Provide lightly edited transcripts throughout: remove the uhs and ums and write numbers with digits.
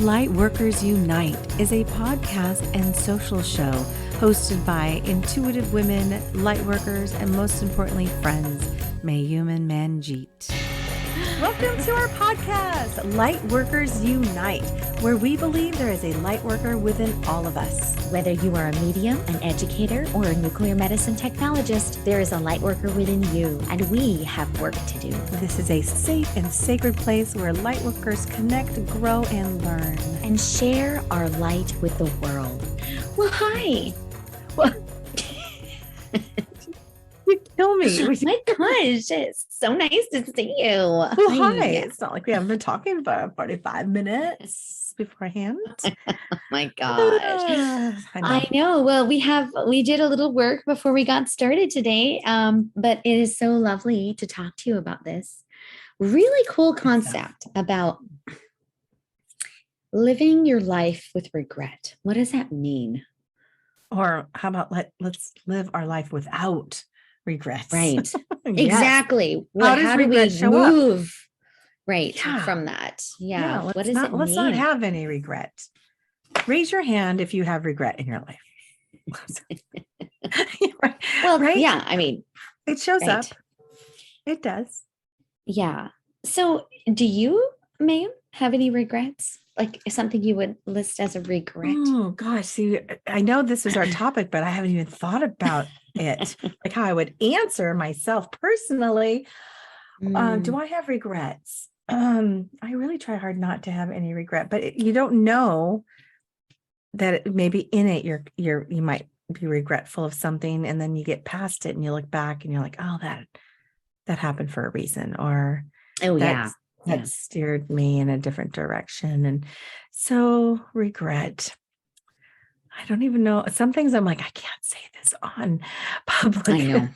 Lightworkers Unite is a podcast and social show hosted by intuitive women, lightworkers, and most importantly, friends, Mayume and Manjeet. Welcome to our podcast, Lightworkers Unite, where we believe there is a lightworker within all of us. Whether you are a medium, an educator, or a nuclear medicine technologist, there is a lightworker within you, and we have work to do. This is a safe and sacred place where lightworkers connect, grow, and learn. And share our light with the world. Well, hi. Well, you kill me. Oh my gosh, it's so nice to see you. Well, hi. It's not like we haven't been talking for 45 minutes beforehand. Oh my gosh. I know. Well, we did a little work before we got started today. But it is so lovely to talk to you about this really cool concept about living your life with regret. What does that mean? Or how about let's live our life without regrets. Right. Yes. Exactly. How do we move from that? Yeah. What does it mean? Let's not have any regret. Raise your hand if you have regret in your life. Right. Well, right? Yeah. I mean, it shows up. It does. Yeah. So do you, Mayume, have any regrets? Like something you would list as a regret? Oh gosh. See, I know this is our topic, but I haven't even thought about it. Like how I would answer myself personally. Do I have regrets? I really try hard not to have any regret, but you don't know that maybe in it, you might be regretful of something, and then you get past it and you look back and you're like, oh, that happened for a reason, or that steered me in a different direction. And so regret, I don't even know. Some things I'm like, I can't say this on public. I know.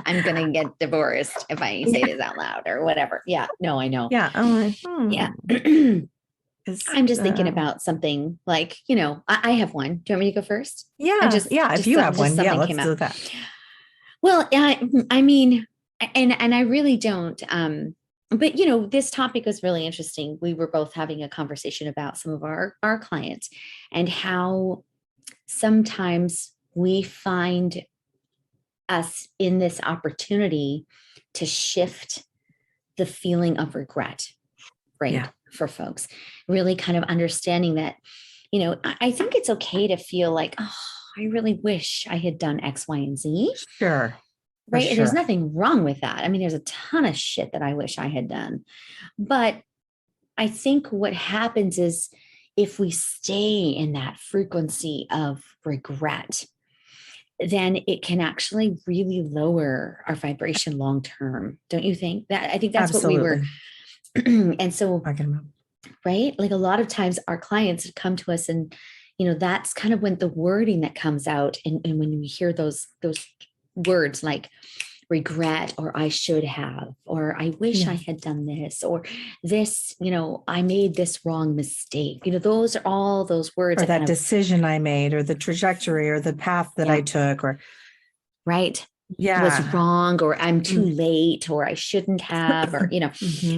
I'm going to get divorced if I say this out loud or whatever. Yeah. No, I know. Yeah. I'm like, Yeah. I'm just thinking about something like, I have one. Do you want me to go first? Yeah. If you have one, let's do that. Well, I mean, and I really don't, but this topic was really interesting. We were both having a conversation about some of our clients and how sometimes we find us in this opportunity to shift the feeling of regret, right? Yeah. For folks, really kind of understanding that, I think it's okay to feel like, oh, I really wish I had done X, Y, and Z. Sure. Right. Sure. There's nothing wrong with that. I mean, there's a ton of shit that I wish I had done. But I think what happens is if we stay in that frequency of regret, then it can actually really lower our vibration long term. Don't you think? I think that's Absolutely. What we were. And so, right? Like a lot of times our clients come to us and, that's kind of when the wording that comes out. And when we hear those words like regret, or I should have, or I wish I had done this, or this, I made this wrong mistake. Those are all those words. Or that decision I made, or the trajectory, or the path that I took, or. Right. Yeah. Was wrong, or I'm too late, or I shouldn't have, or,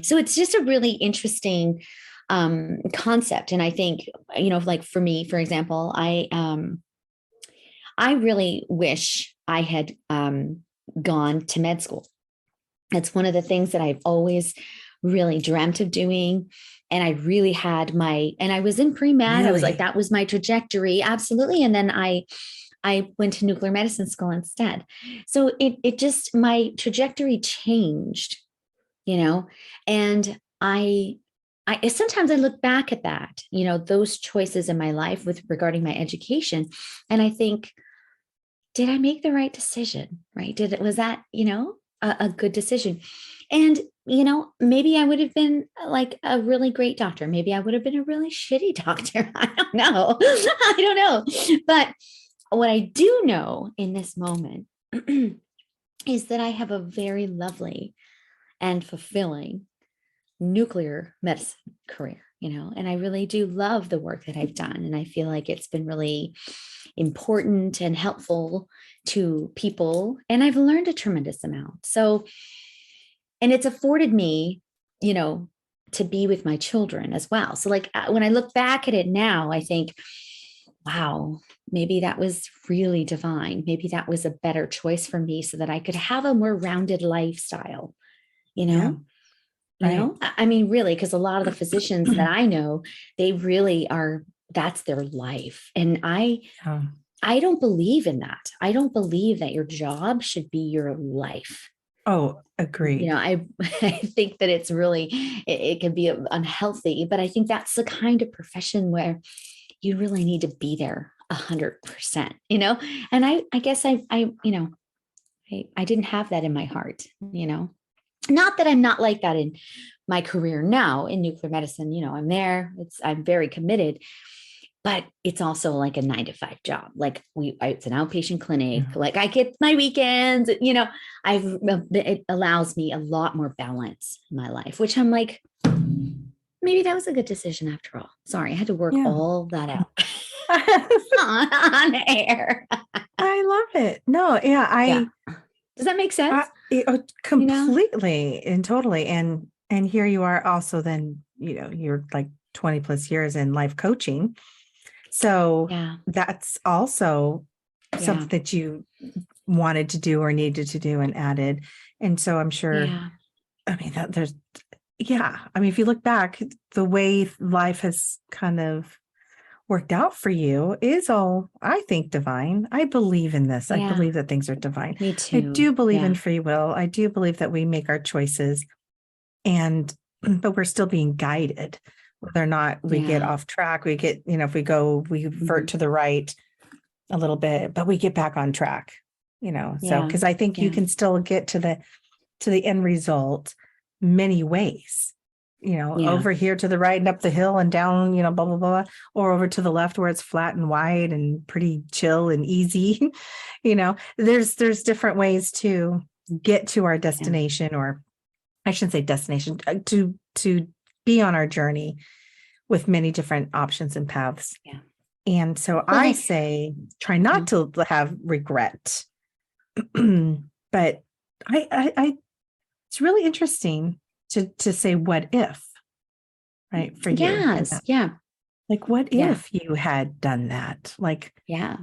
So it's just a really interesting concept. And I think, like for me, for example, I really wish I had gone to med school. That's one of the things that I've always really dreamt of doing. And I really had and I was in pre-med. Really? I was like, that was my trajectory. Absolutely. And then I went to nuclear medicine school instead. So it just, my trajectory changed, and I sometimes I look back at that, those choices in my life regarding my education. And I think, did I make the right decision? Right? Was that, a good decision? And, maybe I would have been like a really great doctor. Maybe I would have been a really shitty doctor. I don't know. I don't know. But what I do know in this moment is that I have a very lovely and fulfilling nuclear medicine career, and I really do love the work that I've done. And I feel like it's been really important and helpful to people. And I've learned a tremendous amount. So, and it's afforded me, to be with my children as well. So like when I look back at it now, I think, wow, maybe that was really divine. Maybe that was a better choice for me so that I could have a more rounded lifestyle, you know? Yeah, You know, I mean, really, because a lot of the physicians that I know, they really are, that's their life. And I don't believe in that. I don't believe that your job should be your life. Oh, agreed. I think that it's really, it can be unhealthy, but I think that's the kind of profession where you really need to be there 100%, and I guess I didn't have that in my heart, not that I'm not like that in my career now in nuclear medicine, I'm there, I'm very committed, but it's also like a 9 to 5 job. Like it's an outpatient clinic. Yeah. Like I get my weekends, it allows me a lot more balance in my life, which I'm like, maybe that was a good decision after all. Sorry, I had to work Yeah. all that out on air. I love it. No, yeah, Does that make sense? Completely and totally. And here you are also then, you're like 20 plus years in life coaching. So that's also something that you wanted to do or needed to do and added. And so I'm sure, I mean, if you look back, the way life has kind of worked out for you is all, I think, divine. I believe in this. I believe that things are divine. Me too. I do believe in free will. I do believe that we make our choices but we're still being guided, whether or not we get off track. We get, if we vert to the right a little bit, but we get back on track, so, because I think you can still get to the end result many ways, over here to the right and up the hill and down, blah, blah, blah, or over to the left where it's flat and wide and pretty chill and easy. There's different ways to get to our destination, or I shouldn't say destination, to be on our journey with many different options and paths. Yeah. And so I say, try not to have regret. But I it's really interesting to say, what if, right? For you. Yes. Yeah. Like, what if you had done that? Like, yeah.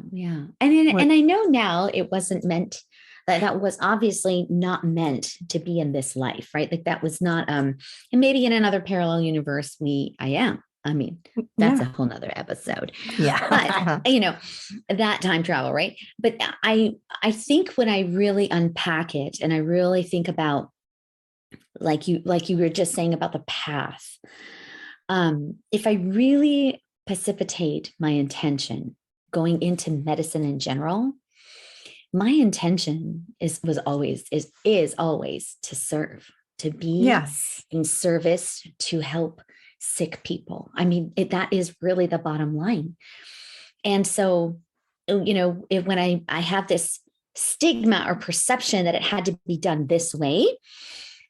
And I know now it wasn't meant, that was obviously not meant to be in this life, right? Like that was not, and maybe in another parallel universe, I mean, that's a whole nother episode. Yeah. But, that time travel, right? But I think when I really unpack it and I really think about, like you were just saying about the path, if I really precipitate my intention going into medicine in general, my intention is always to serve, to be in service, to help sick people. I mean, that is really the bottom line. And so, when I have this stigma or perception that it had to be done this way,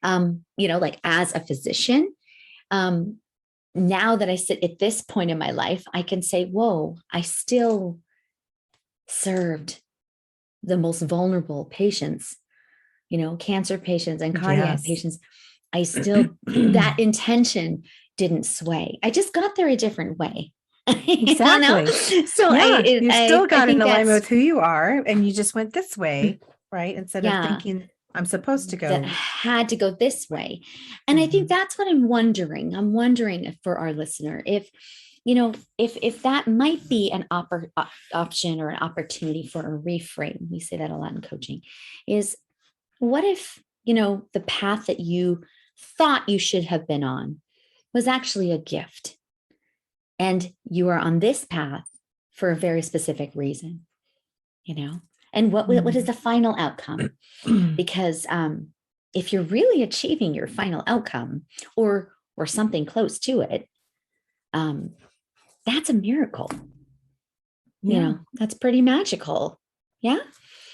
like as a physician, now that I sit at this point in my life, I can say, whoa, I still served the most vulnerable patients, cancer patients and cardiac patients. I still, that intention didn't sway. I just got there a different way. Exactly. So you still got in alignment with who you are, and you just went this way, right? Instead of thinking I'm supposed to go. That had to go this way. And I think that's what I'm wondering. I'm wondering for our listener, if that might be an option or an opportunity for a reframe. We say that a lot in coaching, is what if, the path that you thought you should have been on was actually a gift, and you are on this path for a very specific reason, and what is the final outcome? Because if you're really achieving your final outcome or something close to it, that's a miracle. That's pretty magical. Yeah.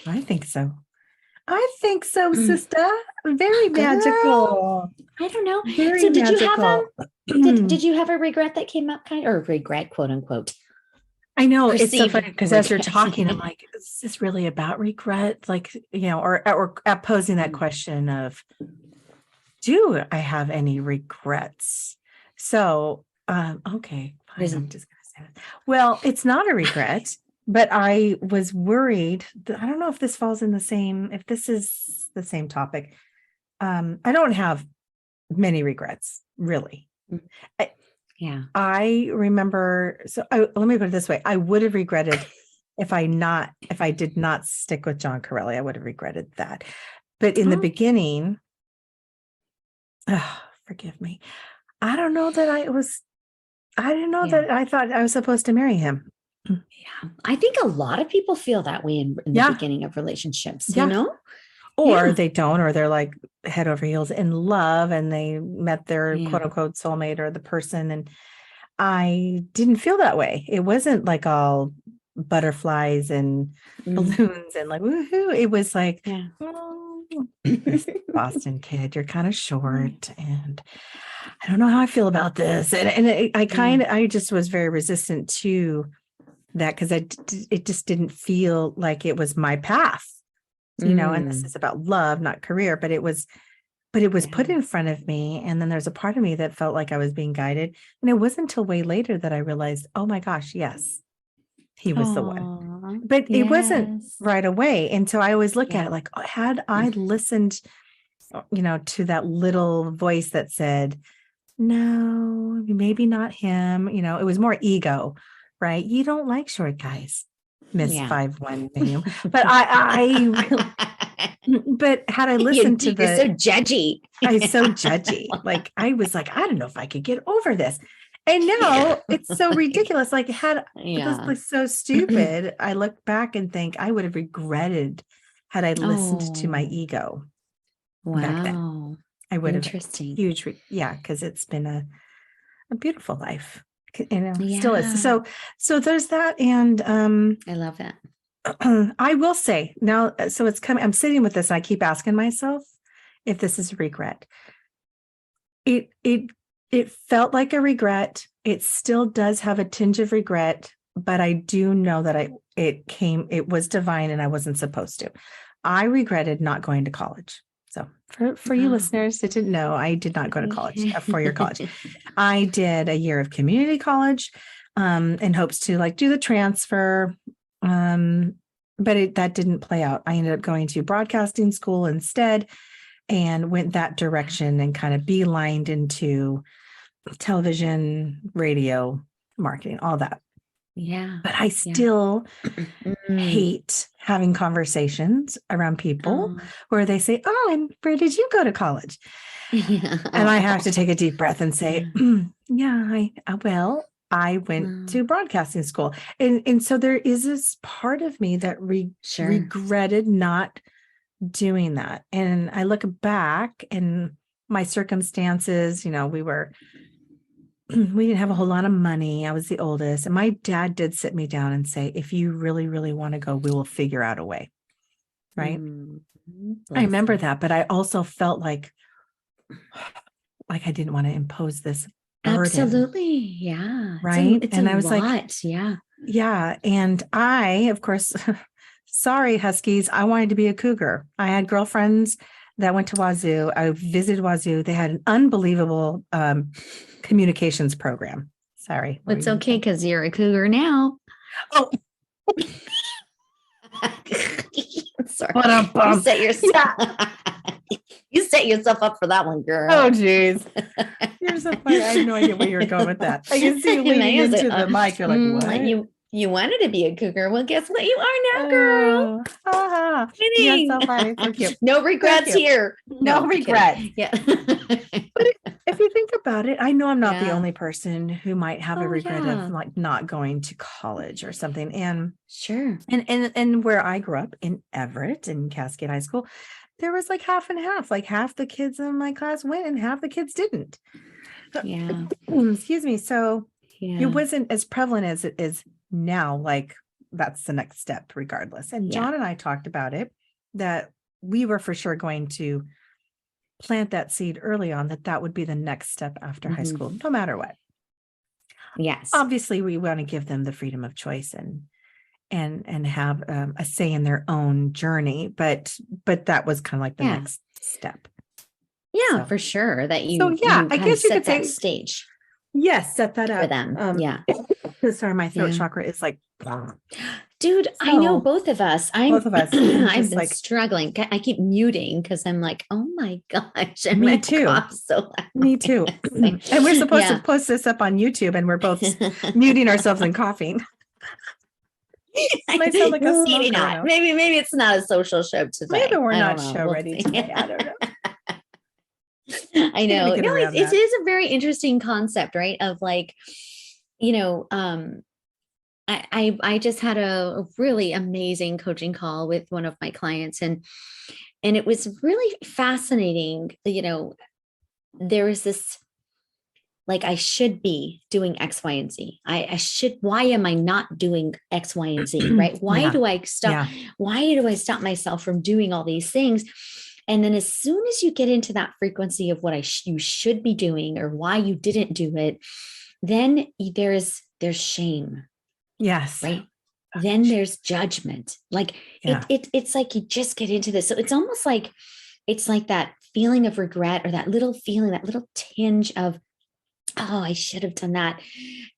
I think so, sister. Very magical. I don't know. Very so did magical. you have did you have a regret that came up, or regret, quote unquote? I know, it's so funny because as you're talking, I'm like, is this really about regret? Like, or posing that question of, do I have any regrets? So, okay, fine. I'm just going to say it. Well, it's not a regret, but I was worried that, I don't know if this falls in if this is the same topic. I don't have many regrets, really. Yeah. I remember, let me put it this way. I would have regretted if I did not stick with John Corelli, I would have regretted that. But in the beginning, forgive me. I don't know that I didn't know that I thought I was supposed to marry him. Yeah. I think a lot of people feel that way in the beginning of relationships, you know? Or they don't, or they're like head over heels in love and they met their quote unquote soulmate or the person. And I didn't feel that way. It wasn't like all butterflies and balloons and like, woohoo. It was like, Boston kid, you're kind of short and I don't know how I feel about this. And I just was very resistant to that because it just didn't feel like it was my path, you know, and this is about love, not career, but it was put in front of me. And then there's a part of me that felt like I was being guided. And it wasn't until way later that I realized, oh my gosh, yes, he was the one. But it wasn't right away. And so I always look at it like, had I listened, you know, to that little voice that said, no, maybe not him. You know, it was more ego, right? You don't like short guys, Miss 5'1" Mayume. But but had I listened to you're so judgy. I was so judgy. Like I was like, I don't know if I could get over this. And now it's so ridiculous. Like this was so stupid. I look back and think I would have regretted had I listened to my ego back then. I would have huge. Because it's been a beautiful life. You know, still is. So there's that. And I love that. I will say now, so it's coming, I'm sitting with this and I keep asking myself if this is a regret. It felt like a regret. It still does have a tinge of regret, but I do know that it was divine and I wasn't supposed to. I regretted not going to college. So for you listeners that didn't know, I did not go to college, a 4-year college. I did a year of community college in hopes to like do the transfer. But that didn't play out. I ended up going to broadcasting school instead and went that direction and kind of beelined into television, radio, marketing, all that. Yeah. But I still hate having conversations around people where they say, oh, and where did you go to college? And I have to take a deep breath and say, I went to broadcasting school. And so there is this part of me that regretted not doing that. And I look back and my circumstances, you know, we didn't have a whole lot of money. I was the oldest. And my dad did sit me down and say, if you really, really want to go, we will figure out a way. Right. I remember that, but I also felt like I didn't want to impose this burden. Absolutely. Yeah. Right. It's and I was like, yeah. Yeah. And I, of course, sorry, Huskies, I wanted to be a cougar. I had girlfriends that went to Wazoo. I visited Wazoo. They had an unbelievable communications program. Sorry. It's okay because you're a cougar now. Oh. Sorry. You set yourself. You set yourself up for that one, girl. Oh, geez. You're so funny. I have no idea where you're going with that. I can see you leaning into the mic. You're like, what? You wanted to be a cougar. Well, guess what? You are now, girl. Kidding. Yeah, so funny. So cute. No regrets here. No regrets. Yeah. But if you think about it, I know I'm not the only person who might have a regret of like not going to college or something. And sure. And where I grew up in Everett in Cascade High School, there was like half and half. Like half the kids in my class went and half the kids didn't. Yeah. Excuse me. So it wasn't as prevalent as it is now. Like that's the next step regardless. And John and I talked about it, that we were for sure going to plant that seed early on, that would be the next step after high school, no matter what. Yes. Obviously we want to give them the freedom of choice and have a say in their own journey. But that was kind of like the next step. Yeah, So, for sure. That so yeah, you I kind of guess you set could that say, stage yes, set that for up. them. Yeah. Sorry, my throat Yeah. chakra is like, Dude, I know so both of us. both of us, I'm I've just been like, struggling. I keep muting because I'm like, oh my gosh, I'm me gonna too. cough so Me loud. too. So, And we're supposed to yeah. post this up on YouTube and we're both muting ourselves and coughing. Might sound like a Maybe smoker not. now. Maybe it's not a social show Maybe today. we're I don't not know. show We'll ready see. today. I don't know. I We're gonna know. get No, around it that. is a very interesting concept, right? Of like, you know, I just had a really amazing coaching call with one of my clients, and it was really fascinating. You know, there was this like I should be doing X, Y, and Z. I should, why am I not doing X, Y, and Z? Right? Why Yeah. do I stop? Yeah. Why do I stop myself from doing all these things? And then as soon as you get into that frequency of what you should be doing or why you didn't do it, then there's shame, Yes. right? Then there's judgment. Like Yeah. it's like you just get into this. So it's almost like it's like that feeling of regret or that little feeling, that little tinge of, oh, I should have done that.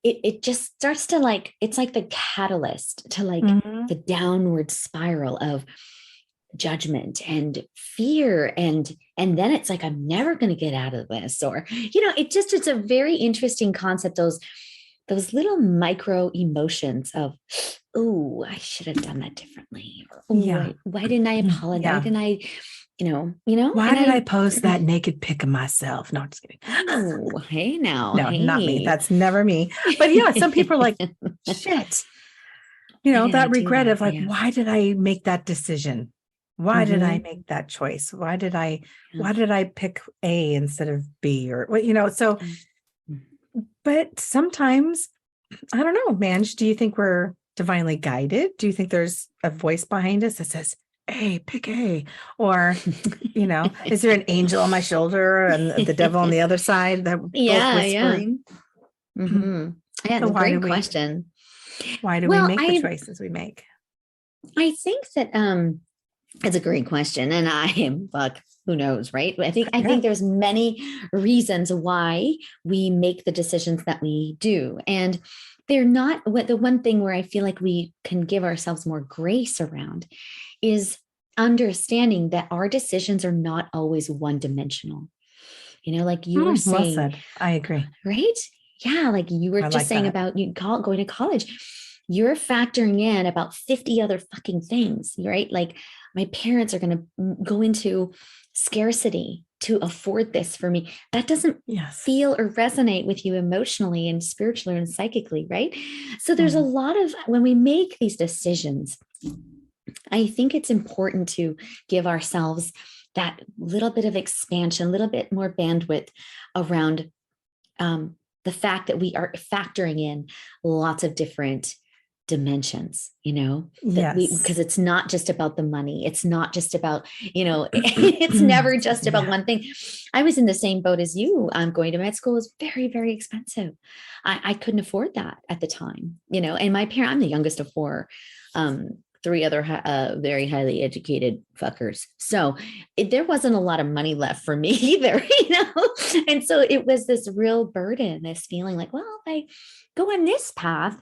It just starts to like, it's like the catalyst to like Mhm. the downward spiral of judgment and fear, and then it's like I'm never going to get out of this, or it's a very interesting concept, those little micro emotions of, oh, I should have done that differently, or Yeah. oh, why didn't I apologize, why Yeah. didn't I, Why and did I I post that naked pic of myself? No, I'm just kidding. oh, hey now, No, not me. hey. That's never me. But yeah, some people are like, shit, Why did I that do regret that? of like, Yeah. why did I make that decision? Why did I Mm-hmm. make that choice? Why did Yeah. I pick A instead of B, or what, so, Mm. but sometimes, I don't know, Manj, do you think we're divinely guided? Do you think there's a voice behind us that says, hey, pick A? Or, is there an angel on my shoulder and the devil on the other side that both Yeah, yeah. whispering? Mm-hmm. Yeah, So great question. why do we Well, make the choices we make? I think that it's a great question, and I am like, who knows, right? I Yeah. think there's many reasons why we make the decisions that we do, and they're not what the one thing where I feel like we can give ourselves more grace around is understanding that our decisions are not always one dimensional. Like you were Well saying, said. I agree. right? Yeah, like you were I just like saying that. about going to college. You're factoring in about 50 other fucking things, right? Like my parents are going to go into scarcity to afford this for me. That doesn't Yes. feel or resonate with you emotionally and spiritually and psychically, right? So there's a Mm. lot of, when we make these decisions, I think it's important to give ourselves that little bit of expansion, a little bit more bandwidth around the fact that we are factoring in lots of different dimensions, Yes. because it's not just about the money. It's not just about, it's never just about one thing. I was in the same boat as you. Going to med school was very, very expensive. I couldn't afford that at the time, and my parent, I'm the youngest of four. Three other very highly educated fuckers. So there wasn't a lot of money left for me either, And so it was this real burden, this feeling like, well, if I go on this path,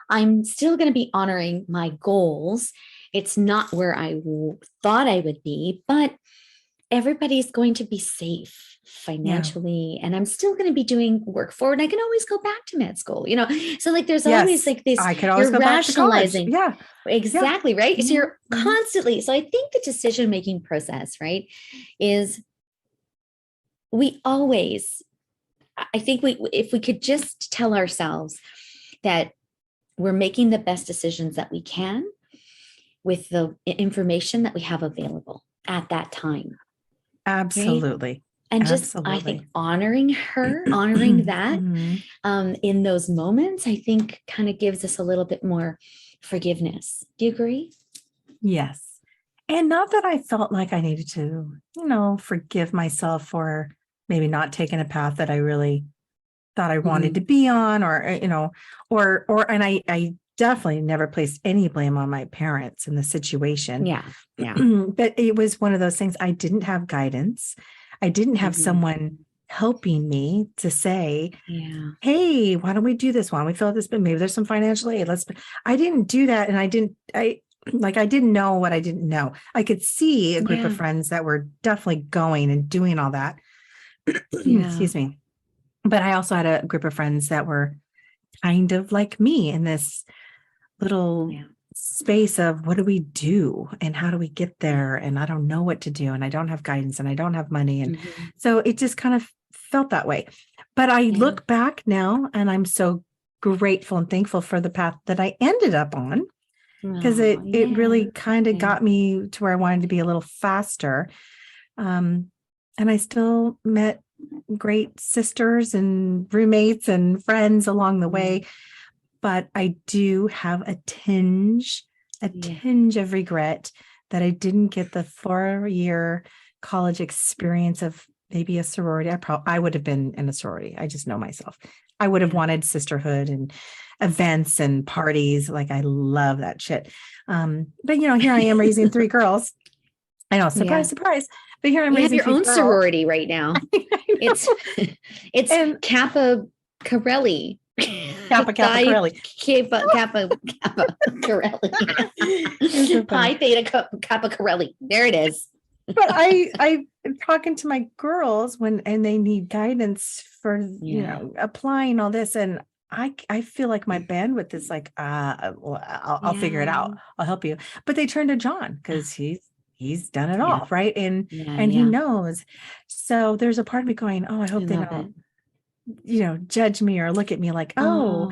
I'm still going to be honoring my goals. It's not where I thought I would be, but everybody's going to be safe financially, and I'm still going to be doing work forward. I can always go back to med school, so like there's always like this, I could always you're go back to college. rationalizing. Yeah. Exactly. Right. Mm-hmm. So you're constantly, so I think the decision-making process, right, is we always, I think if we could just tell ourselves that we're making the best decisions that we can with the information that we have available at that time. Absolutely. Right? And just, I think honoring that in those moments, I think kind of gives us a little bit more forgiveness. Do you agree? Yes. And not that I felt like I needed to, forgive myself for maybe not taking a path that I really thought I wanted to be on, or, and I definitely never placed any blame on my parents in the situation. Yeah. Yeah. But it was one of those things. I didn't have guidance. I didn't have someone helping me to say, yeah, hey, why don't we do this? Why don't we fill out this? But maybe there's some financial aid. I didn't do that. And I didn't know what I didn't know. I could see a group of friends that were definitely going and doing all that. Excuse me. But I also had a group of friends that were kind of like me in this little space of what do we do and how do we get there? And I don't know what to do. And I don't have guidance and I don't have money. And so it just kind of felt that way. But I look back now and I'm so grateful and thankful for the path that I ended up on, because it really kind of got me to where I wanted to be a little faster. And I still met great sisters and roommates and friends along the way. But I do have a tinge of regret that I didn't get the 4-year college experience of maybe a sorority. I would have been in a sorority. I just know myself. I would have wanted sisterhood and events and parties. Like, I love that shit. But here I am raising 3 girls. I know, surprise, surprise. But here I'm raising your own girls. sorority right now. It's Kappa Corelli. Kappa Corelli. Kappa Corelli. Pi Theta Kappa Corelli. There it is. But I'm talking to my girls and they need guidance for applying all this, and I feel like my bandwidth is like I'll figure it out. I'll help you. But they turn to John because he's done it all, right? And he knows. So there's a part of me going, oh, I hope they don't judge me or look at me like, oh,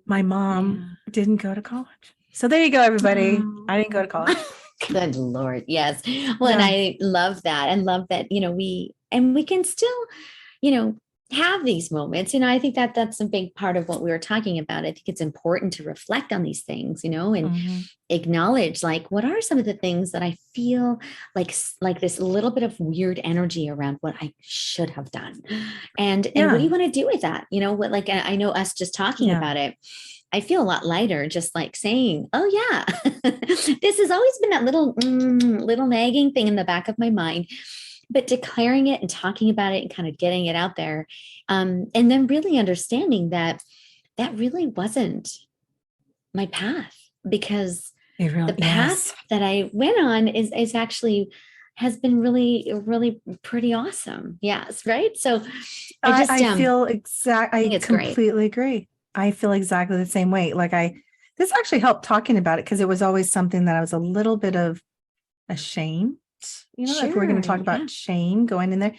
my mom didn't go to college. So there you go, everybody. I didn't go to college. Good Lord. Yes. Well, and I love that, and love that, we can still, have these moments. I think that that's a big part of what we were talking about. I think it's important to reflect on these things, and acknowledge, like, what are some of the things that I feel like this little bit of weird energy around what I should have done. And what do you want to do with that? What, like, I know us just talking about it, I feel a lot lighter, just like saying, oh yeah, this has always been that little nagging thing in the back of my mind, but declaring it and talking about it and kind of getting it out there. And then really understanding that really wasn't my path, because the path that I went on is actually has been really, really pretty awesome. Yes. Right. So I feel I completely agree. I feel exactly the same way. Like, this actually helped talking about it, because it was always something that I was a little bit of ashamed. If we're going to talk about shame going in there,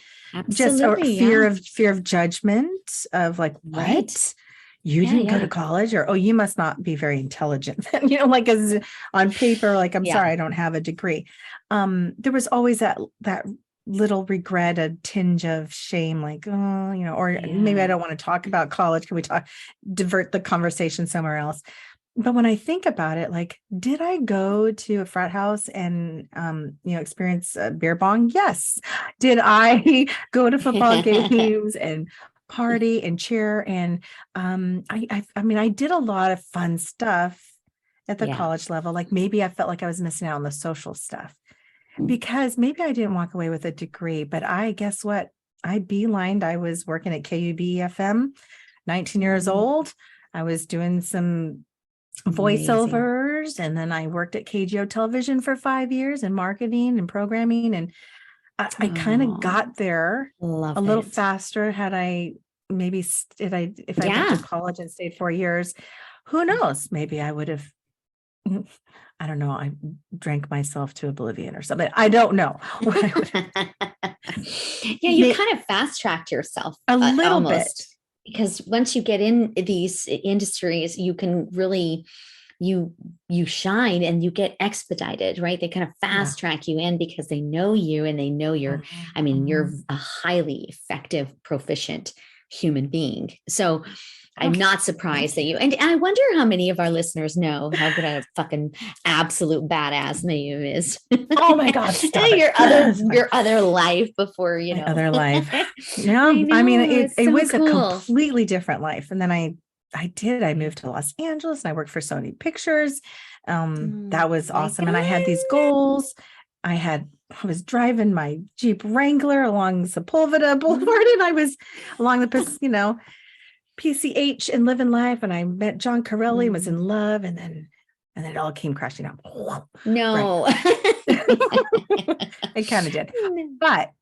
just or fear of judgment of like, what? You didn't go to college, or, oh, you must not be very intelligent. Like, as on paper, like, I'm sorry, I don't have a degree. There was always that little regret, a tinge of shame, like, oh, or maybe I don't want to talk about college. Can we divert the conversation somewhere else? But when I think about it, like, did I go to a frat house and, experience a beer bong? Yes. Did I go to football games and party and cheer? And I did a lot of fun stuff at the college level. Like, maybe I felt like I was missing out on the social stuff, because maybe I didn't walk away with a degree, but guess what? I beelined. I was working at KUB FM, 19 years old. I was doing some voiceovers, and then I worked at KGO television for 5 years in marketing and programming. And I kind of got there a little faster. Had I maybe, if I went to college and stayed 4 years, who knows? Maybe I would have, I don't know. I drank myself to oblivion or something. I don't know. You kind of fast tracked yourself a little almost. Bit. Because once you get in these industries, you can really, you shine and you get expedited, right? They kind of fast track you in because they know you, and they know you're a highly effective, proficient human being. So I'm not surprised that and I wonder how many of our listeners know how good a fucking absolute badass Mayume is. Oh my God. Your other life before, My other life. Yeah. I mean, it was a completely different life. And then I I did. I moved to Los Angeles and I worked for Sony Pictures. That was My awesome. And I had these goals. I was driving my Jeep Wrangler along Sepulveda Boulevard, and I was along the, PCH and living life. And I met John Corelli and was in love. And then it all came crashing down. No. It kind of did. But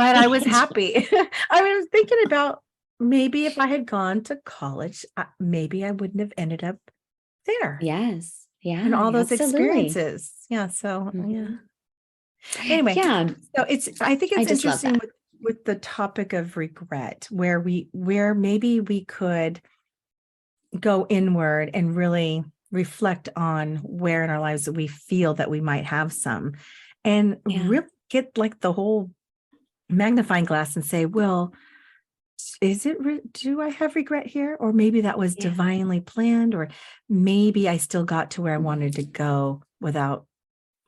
I was happy. I was thinking about maybe if I had gone to college, maybe I wouldn't have ended up there. Yes. Yeah. And all those absolutely. experiences. Yeah. So, Mhm. Anyway. Yeah. So I think it's just love interesting with the topic of regret, where maybe we could go inward and really reflect on where in our lives that we feel that we might have some, and really get like the whole magnifying glass and say, well, do I have regret here? Or maybe that was divinely planned, or maybe I still got to where I wanted to go without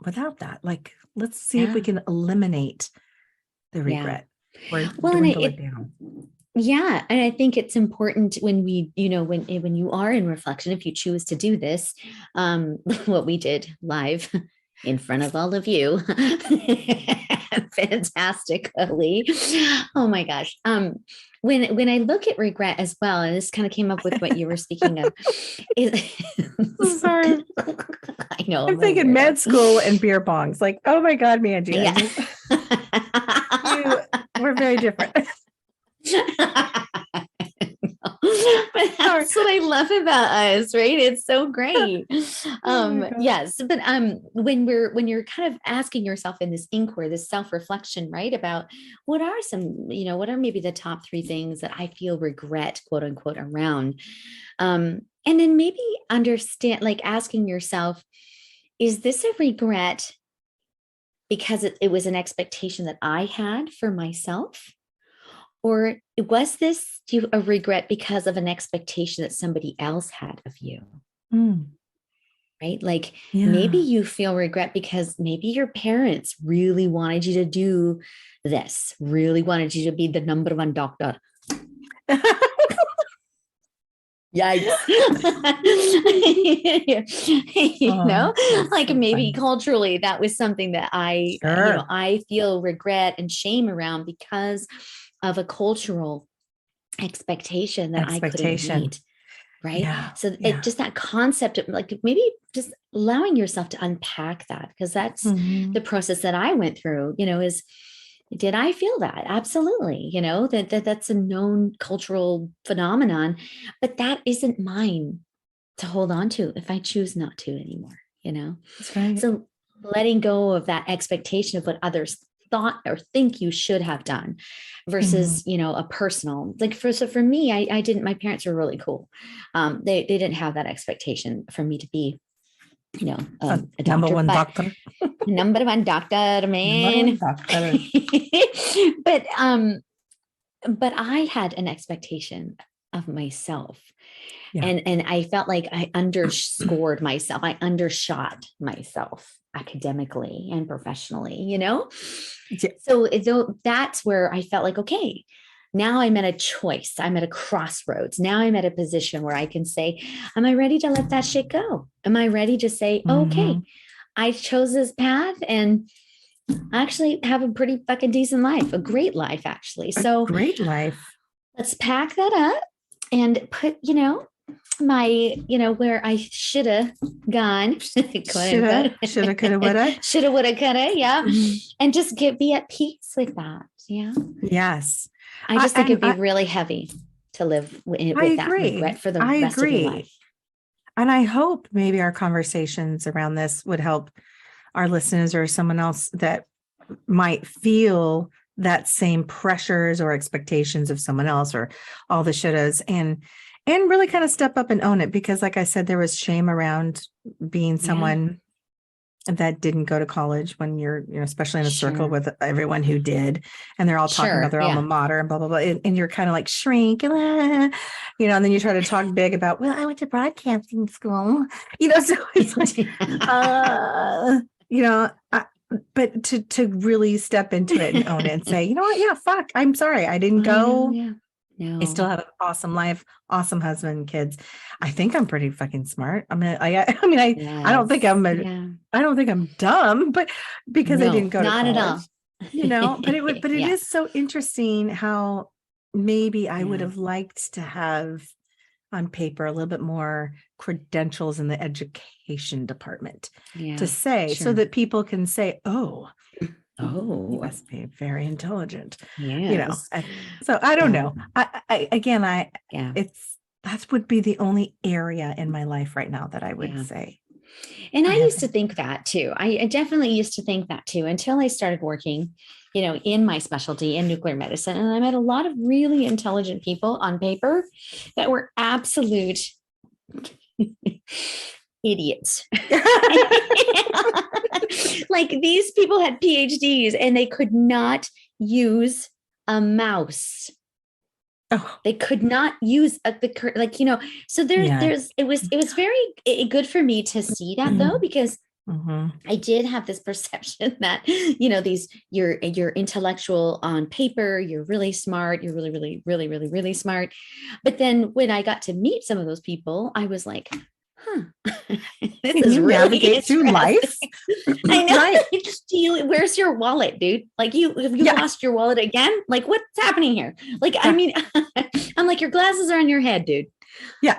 that. Like, let's see if we can eliminate the regret or dwindle it down. Yeah. And I think it's important when we, when you are in reflection, if you choose to do this, what we did live in front of all of you, fantastically. Oh my gosh. When I look at regret as well, and this kind of came up with what you were speaking of, sorry. I know. I'm thinking med school and beer bongs. Like, oh my God, Manjeet. We're very different. But that's what I love about us, right? It's so great. Yes, but when you're kind of asking yourself in this inquiry, this self-reflection, right, about what are what are maybe the top 3 things that I feel regret, quote unquote, around, and then maybe understand, like asking yourself, is this a regret because it was an expectation that I had for myself? Or was this a regret because of an expectation that somebody else had of you? Right? Like maybe you feel regret because maybe your parents really wanted you to do this, really wanted you to be the number 1 doctor. Yikes. Like maybe culturally that was something that I feel regret and shame around because of a cultural expectation that I couldn't meet. Right. Yeah, so it just that concept of like maybe just allowing yourself to unpack that, because that's the process that I went through, is, did I feel that? Absolutely. That's a known cultural phenomenon, but that isn't mine to hold on to if I choose not to anymore, That's right. So letting go of that expectation of what others thought or think you should have done versus, a personal, like for me, I didn't, my parents were really cool. They didn't have that expectation for me to be, a doctor, number 1 doctor. Number 1 doctor, man. But I had an expectation of myself. And I felt like I underscored myself. I undershot myself academically and professionally, So that's where I felt like, okay, now I'm at a choice. I'm at a crossroads. Now I'm at a position where I can say, am I ready to let that shit go? Am I ready to say, okay, I chose this path and actually have a pretty fucking decent life, a great life, actually. So great life. Let's pack that up and put, my, where I should have gone. Shoulda, coulda, woulda. Shoulda, woulda, coulda. Yeah. And just be at peace with that. Yeah. Yes. I just think it'd be really heavy to live with that regret for the rest of your life. And I hope maybe our conversations around this would help our listeners or someone else that might feel that same pressures or expectations of someone else or all the shouldas, and really kind of step up and own it. Because like I said, there was shame around being someone that didn't go to college when you're, especially in a circle with everyone who did, and they're all talking about their alma mater and blah, blah, blah. And you're kind of like shrink, and then you try to talk big about, well, I went to broadcasting school, so it's like, but to really step into it and own it and say, you know what? Yeah, fuck, I'm sorry. I didn't go I still No. have an awesome life, awesome husband, kids. I think I'm pretty fucking smart. I mean, I don't think Yes. Yeah. I don't think I'm dumb, but because I didn't No, go to not at all. college, but it Yeah. is so interesting how maybe I would Yeah. have liked to have on paper a little bit more credentials in the education department to Yeah. say, so Sure. that people can say, oh, he Oh, must be very intelligent, yes. so I don't Yeah. know. I Yeah. it's that would be the only area in my life right now that I would Yeah. say And I I used to haven't. think that too. I definitely used to think that too until I started working, in my specialty in nuclear medicine. And I met a lot of really intelligent people on paper that were absolute idiots. Like these people had PhDs and they could not use a mouse. Oh, They could not use so yeah. it was very good for me to see that though, because Mhm. I did have this perception that, these you're intellectual on paper, you're really smart, you're really, really, really, really, really smart. But then when I got to meet some of those people, I was like, huh, this Can is you really navigate through interesting. life? I Right. know. Where's your wallet, dude? Like have you Yeah. lost your wallet again? Like what's happening here? Like, I Yeah. mean, I'm like, your glasses are on your head, dude. Yeah.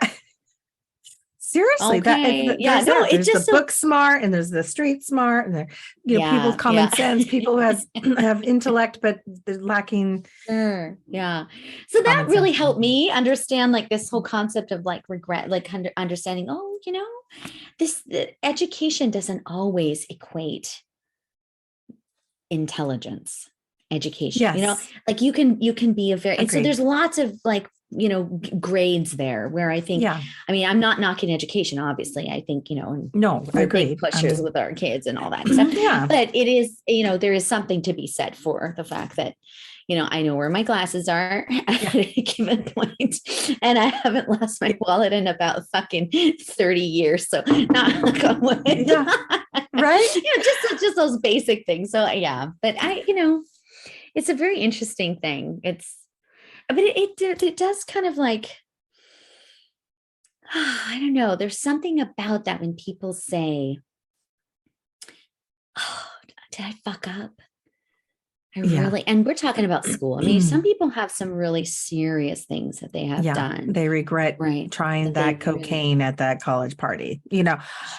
Seriously, Okay. Yeah, there's no, that. it's There's the just so book smart and there's the street smart and people with yeah, common yeah. sense, people who has have intellect, but they're lacking Sure. Yeah. So that common really sense. helped me understand like this whole concept of like regret, like understanding, oh, this the education doesn't always equate intelligence, education, Yes. like you can be a very, and so Agreed. there's lots of like, grades there where I think, Yeah. I mean, I'm not knocking education, obviously. I think, and No, we're big agreed. I pushers mean, with our kids and all that stuff. yeah. But it is, there is something to be said for the fact that, I know where my glasses are Yeah. at a given point, and I haven't lost my wallet in about fucking 30 years. So not like on wood. Yeah. Right. Just those basic things. So yeah, but it's a very interesting thing. But it does kind of like, I don't know. There's something about that when people say, oh, did I fuck up? Yeah. And we're talking about school. I mean, some people have some really serious things that they have Yeah. done, They regret right? trying That they that really, cocaine at that college party, sure.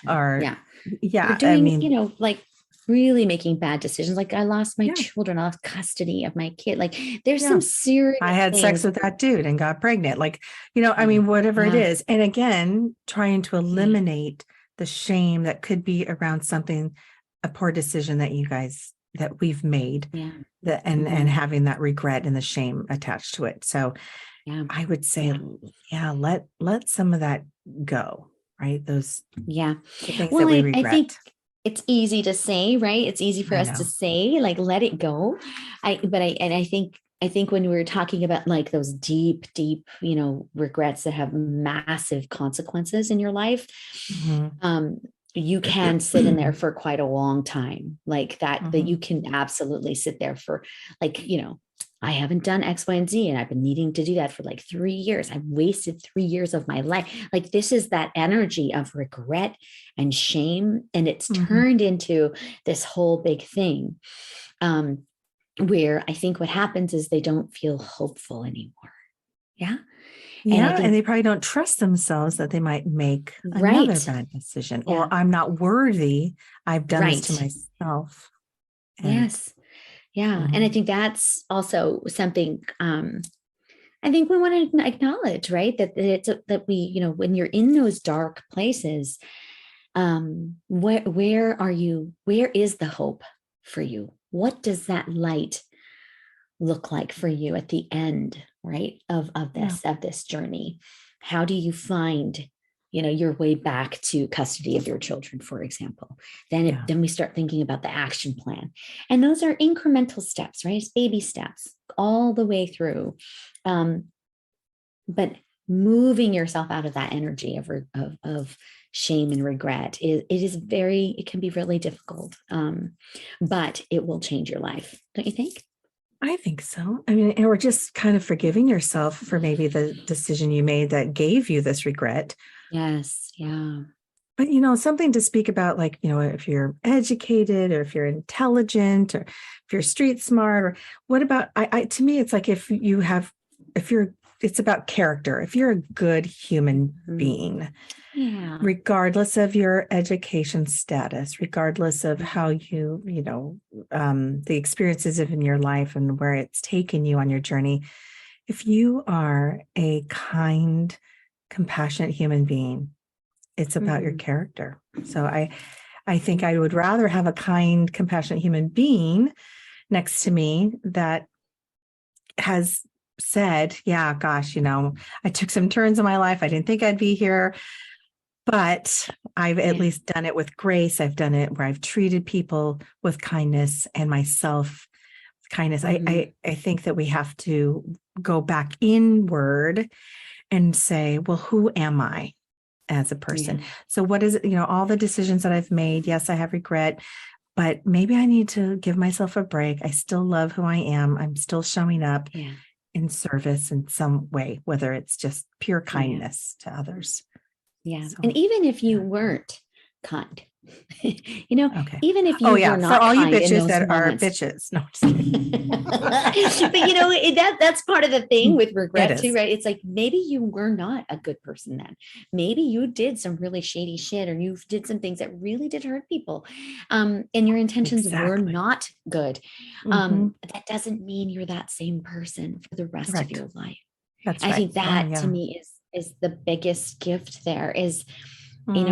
or Yeah. Or yeah, I doing, mean, like really making bad decisions. Like I lost my yeah. children, I lost custody of my kid. Like there's Yeah. some serious I had sex things. with that dude and got pregnant. I Yeah. mean, whatever it Yeah. is. And again, trying to Yeah. eliminate the shame that could be around something, a poor decision that we've made, Yeah. that and Mhm. having that regret and the shame attached to it. So Yeah. I would say, Yeah. yeah, let some of that go, right? Yeah. The things Well, that we I think regret. it's easy to say, right? It's easy for I us to know. say, like, let it go. I think when we were talking about like those deep, deep, regrets that have massive consequences in your life, Mhm. um, you can sit in there for quite a long time, like that you Mhm. can absolutely sit there for like, I haven't done X, Y, and Z, and I've been needing to do that for like 3 years. I wasted 3 years of my life. Like this is that energy of regret and shame, and it's Mhm. turned into this whole big thing. Um, where I think what happens is they don't feel hopeful anymore. Yeah. And I Yeah, and think, they probably don't trust themselves that they might make another right. bad decision, Yeah. or I'm not worthy. I've done this to Right. myself. And Yes. Yeah. And I mhm. think that's also something I think we want to acknowledge, right? That we, when you're in those dark places, where are you? Where is the hope for you? What does that light look like for you at the end, right? Of Yeah, this journey? How do you find, your way back to custody of your children, for example? yeah, Then we start thinking about the action plan. And those are incremental steps, right? It's baby steps all the way through. Um, but moving yourself out of that energy of shame and regret it can be really difficult, but it will change your life, don't you think? I think so. I mean, or just kind of forgiving yourself for maybe the decision you made that gave you this regret. Yes. Yeah. But, something to speak about, like, if you're educated or if you're intelligent or if you're street smart, or what about, to me, it's like it's about character. If you're a good human being, Yeah. regardless of your education status, regardless of how the experiences of in your life and where it's taken you on your journey, if you are a kind, compassionate human being, it's about your character. So I think I would rather have a kind, compassionate human being next to me that has said, yeah, gosh, I took some turns in my life. I didn't think I'd be here, but I've at least done it with grace. I've done it where I've treated people with kindness and myself with kindness. I think that we have to go back inward and say, well, who am I as a person? Yeah. So what is it, all the decisions that I've made? Yes, I have regret, but maybe I need to give myself a break. I still love who I am. I'm still showing up in service in some way, whether it's just pure kindness to others. Yeah. So, and even if you weren't kind, okay. even if you were not for all you kind in bitches those that moments. are bitches. No, just kidding. But that's part of the thing with regret too, right? It's like, maybe you were not a good person then. Maybe you did some really shady shit, or you did some things that really did hurt people. And your intentions were not good. That doesn't mean you're that same person for the rest of your life. That's I think that to me is the biggest gift there is, we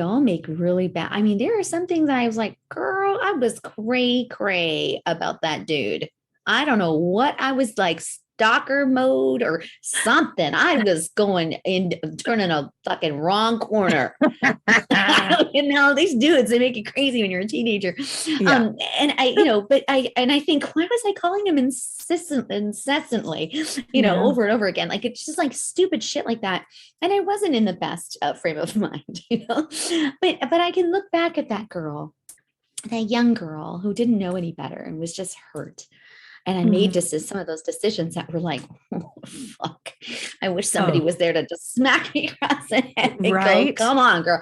all make really bad. I mean, there are some things I was like, girl, I was cray about that dude. I don't know what I was like, stalker mode or something. I was turning a fucking wrong corner. These dudes, they make you crazy when you're a teenager. And I think, why was I calling him incessantly, over and over again? Like, it's just like stupid shit like that. And I wasn't in the best frame of mind, but I can look back at that young girl who didn't know any better and was just hurt. And I made just some of those decisions that were like, oh, fuck, I wish somebody was there to just smack me across the head and go, come on, girl.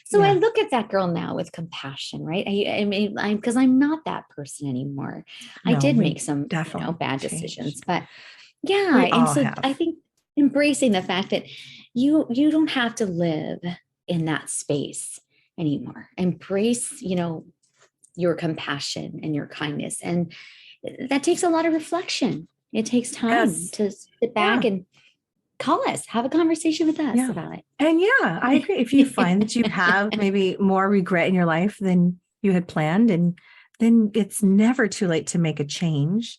So I look at that girl now with compassion, right? I mean, because I'm not that person anymore. I did make some bad decisions, but and so I think embracing the fact that you don't have to live in that space anymore. Embrace, your compassion and your kindness. And that takes a lot of reflection. It takes time to sit back and call us, have a conversation with us about it. And I agree. If you find that you have maybe more regret in your life than you had planned, and then it's never too late to make a change.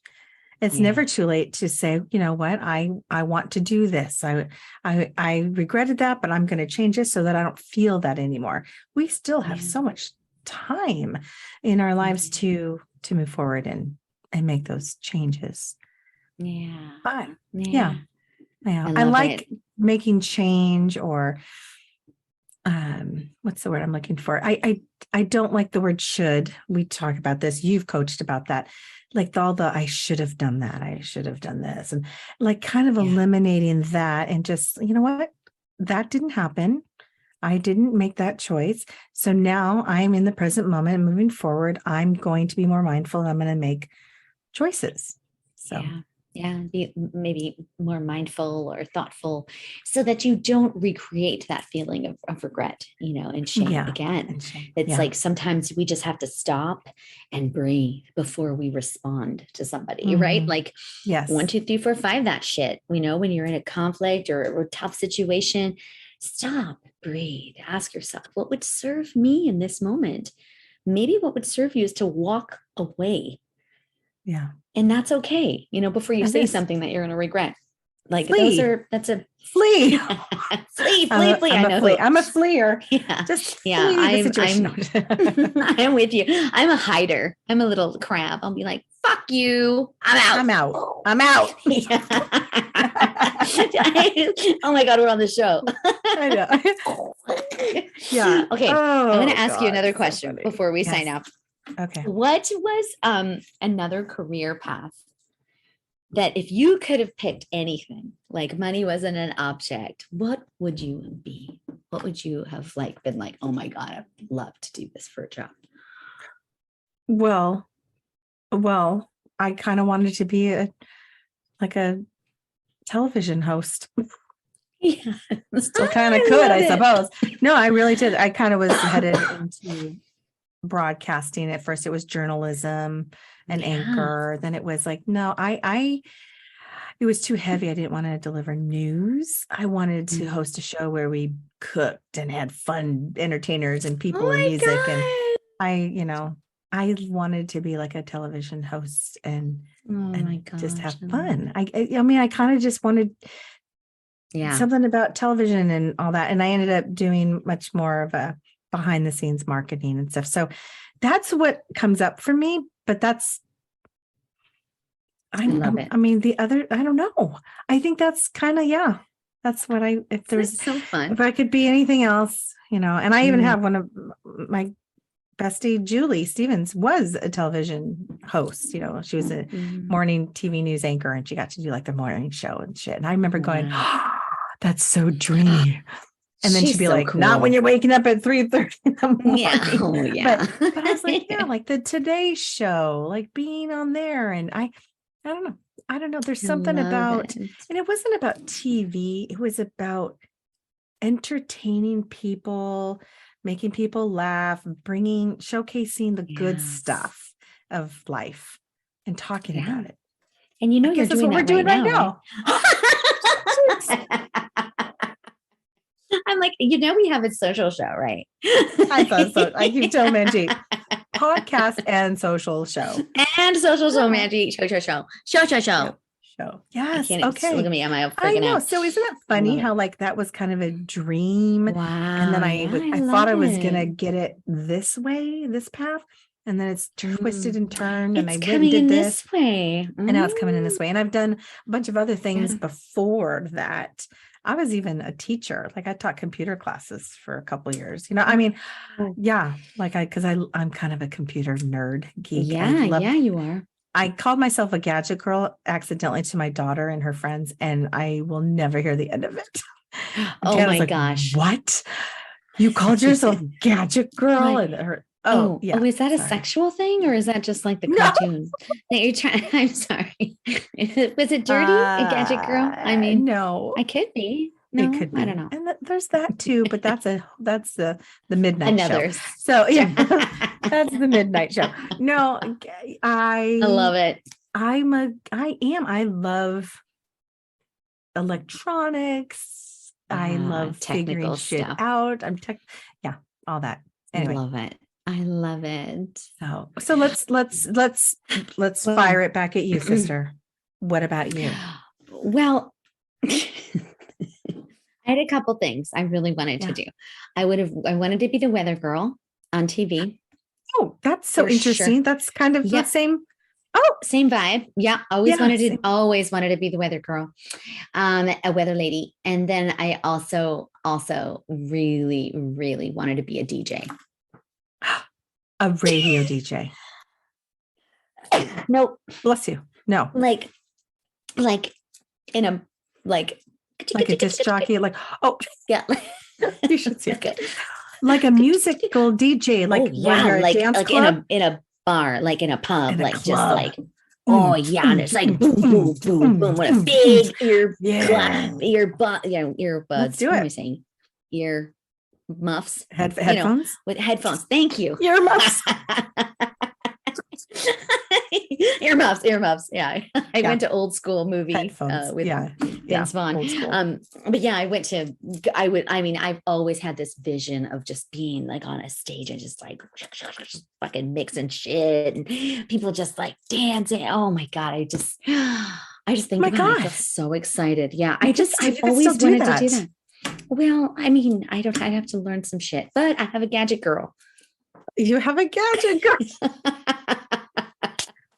It's never too late to say, you know what, I want to do this. I regretted that, but I'm going to change it so that I don't feel that anymore. We still have so much time in our lives to move forward and make those changes. But I like making change, or what's the word I'm looking for? I don't like the word should. We talk about this. You've coached about that. Like I should have done that. I should have done this. And like kind of eliminating that and just, you know what? That didn't happen. I didn't make that choice. So now I'm in the present moment and moving forward. I'm going to be more mindful and I'm going to make choices. So be maybe more mindful or thoughtful so that you don't recreate that feeling of regret, and shame again. It's like sometimes we just have to stop and breathe before we respond to somebody, right? Like 1, 2, 3, 4, 5, that shit, when you're in a conflict or a tough situation, stop, breathe, ask yourself, what would serve me in this moment? Maybe what would serve you is to walk away. And that's okay, before you say something that you're going to regret. Like that's a flee. flee. I know. I'm a fleer. Just flee the situation. I'm with you. I'm a hider. I'm a little crab. I'll be like, fuck you. I'm out. Oh my God, we're on the show. I know. Okay. I'm going to ask you another question before we sign up. Okay. What was another career path that if you could have picked anything, like money wasn't an object, what would you be? What would you have like been like, oh my God, I'd love to do this for a job? Well, I kind of wanted to be a television host. Yeah. Still kind of could, I suppose. No, I really did. I kind of was headed into broadcasting. At first it was journalism and anchor. Then it was like, no, it was too heavy. I didn't want to deliver news. I wanted to host a show where we cooked and had fun entertainers and people and music. God. And I wanted to be like a television host and just have fun. I mean, I kind of just wanted something about television and all that. And I ended up doing much more of a behind the scenes marketing and stuff. So that's what comes up for me. But I love it. I mean, the other, I don't know. I think that's kind of, that's what if there's so fun. If I could be anything else, and I even have one of my bestie, Julie Stevens, was a television host. She was a morning TV news anchor and she got to do like the morning show and shit. And I remember going, that's so dreamy. And then she'd be like, cool. Not when you're waking up at 3:30 in the morning. Yeah. But I was like, like the Today Show, like being on there. And I don't know. There's something about, and it wasn't about TV. It was about entertaining people, making people laugh, showcasing the good stuff of life and talking about it. And you're doing what we're doing right now. I'm like, we have a social show, right? I thought so. I keep telling Manjeet, podcast and social show. And social show, Manjeet. Show. Yes. Okay. Look at me. I know. So isn't that funny how like that was kind of a dream? Wow. And then I thought I was going to get it this way, this path. And then it's twisted and turned. And I went and did this way. And now it's coming in this way. And I've done a bunch of other things before that. I was even a teacher. Like I taught computer classes for a couple of years. I mean, because I'm kind of a computer nerd geek. You are. I called myself a gadget girl accidentally to my daughter and her friends, and I will never hear the end of it. Oh my gosh. What? You called yourself gadget girl? And her is that a sexual thing, or is that just like the cartoon that you're trying? I'm sorry. Was it dirty? A gadget girl? I mean, no, I could be. No, it could be. I don't know. And there's that too, but that's the midnight show. So that's the midnight show. No, I love it. I love electronics. I love figuring shit out. All that. Anyway. I love it. So let's fire it back at you, sister. What about you? Well, I had a couple things I really wanted to do. I wanted to be the weather girl on TV. Oh, that's so interesting. Sure. That's kind of the same. Oh, same vibe. Yeah. Always wanted to be the weather girl, a weather lady. And then I also really, really wanted to be a DJ. A radio DJ. Nope. Bless you. No. Like in a like a disc jockey, you should see it. Good. Like a musical DJ, like in a bar, like in a pub, like just like and it's like boom, boom, boom, boom, with a big earbuds. Let's do it. What am I saying? Ear muffs, headphones with headphones. Thank you. Ear muffs. Earmuffs. Yeah. I went to old school movie with Vince Vaughn. But I've always had this vision of just being like on a stage and just like fucking mixing shit and people just like dancing. Oh my God. I just think about it. I feel so excited. Yeah. I've always wanted to do that. Well, I mean, I'd have to learn some shit, but I have a gadget girl. You have a gadget girl.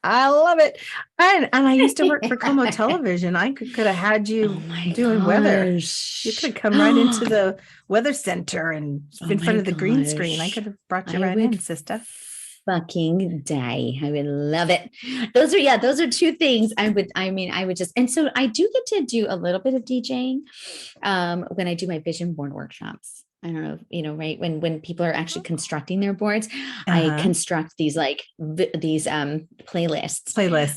I love it. And I used to work for Como Television. I could have had you doing weather. You could have come right into the weather center and in front of the green screen. I could have brought you in, sister. fucking day. I would love it. Those are two things I would just, and so I do get to do a little bit of DJing when I do my vision board workshops. I don't know, right. When people are actually constructing their boards, I construct these playlists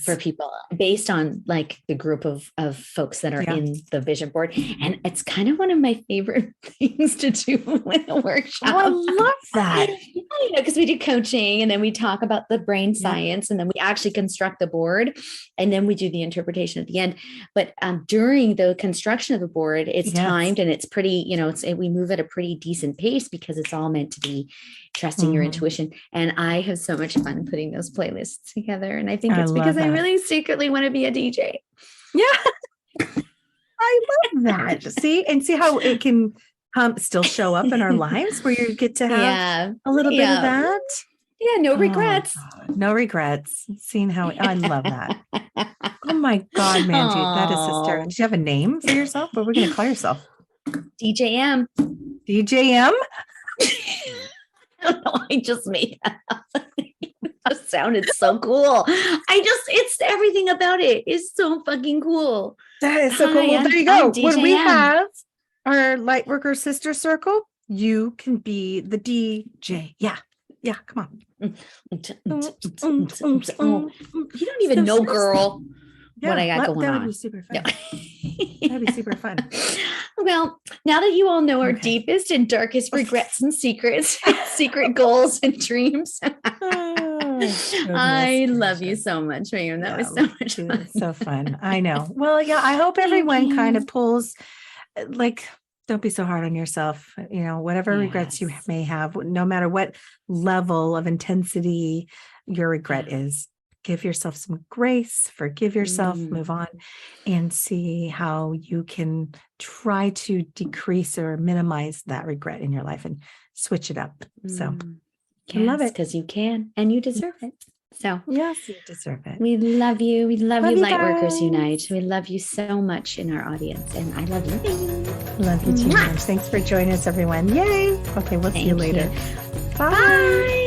for people based on like the group of folks that are in the vision board. And it's kind of one of my favorite things to do with a workshop. Oh, I love that. Because we do coaching and then we talk about the brain science and then we actually construct the board and then we do the interpretation at the end. But during the construction of the board, it's timed and it's pretty, we move at a pretty decent pace because it's all meant to be trusting your intuition. And I have so much fun putting those playlists together. And I think it's because I really secretly want to be a DJ. Yeah. I love that. See how it can still show up in our lives where you get to have a little bit of that. Yeah. No regrets. No regrets. Seeing how I love that. Oh my God, Manjeet, that is hysterical. Do you have a name for yourself? What are we going to call yourself? DJM. DJM? I don't know. I just made that up. It just sounded so cool. It's everything about it is so fucking cool. That is so cool. Well, there you go. When we have our Lightworker sister circle, you can be the DJ. Yeah. Yeah. Come on. You don't even know, girl. What I got going on. That would be super fun. That'd be super fun. Well, now that you all know our deepest and darkest regrets and secrets, secret goals and dreams, I love you so much, Mayume. That was so much fun. So fun. I know. Well, yeah, I hope everyone kind of pulls, like, don't be so hard on yourself. Whatever regrets you may have, no matter what level of intensity your regret is, give yourself some grace, forgive yourself, move on, and see how you can try to decrease or minimize that regret in your life and switch it up. So I love it. Because you can and you deserve it. So yes, you deserve it. We love you. We love you, Lightworkers guys. Unite. We love you so much in our audience. And I love you. Love you too much. Thanks for joining us, everyone. Yay. Okay, we'll see you later. Bye. Bye.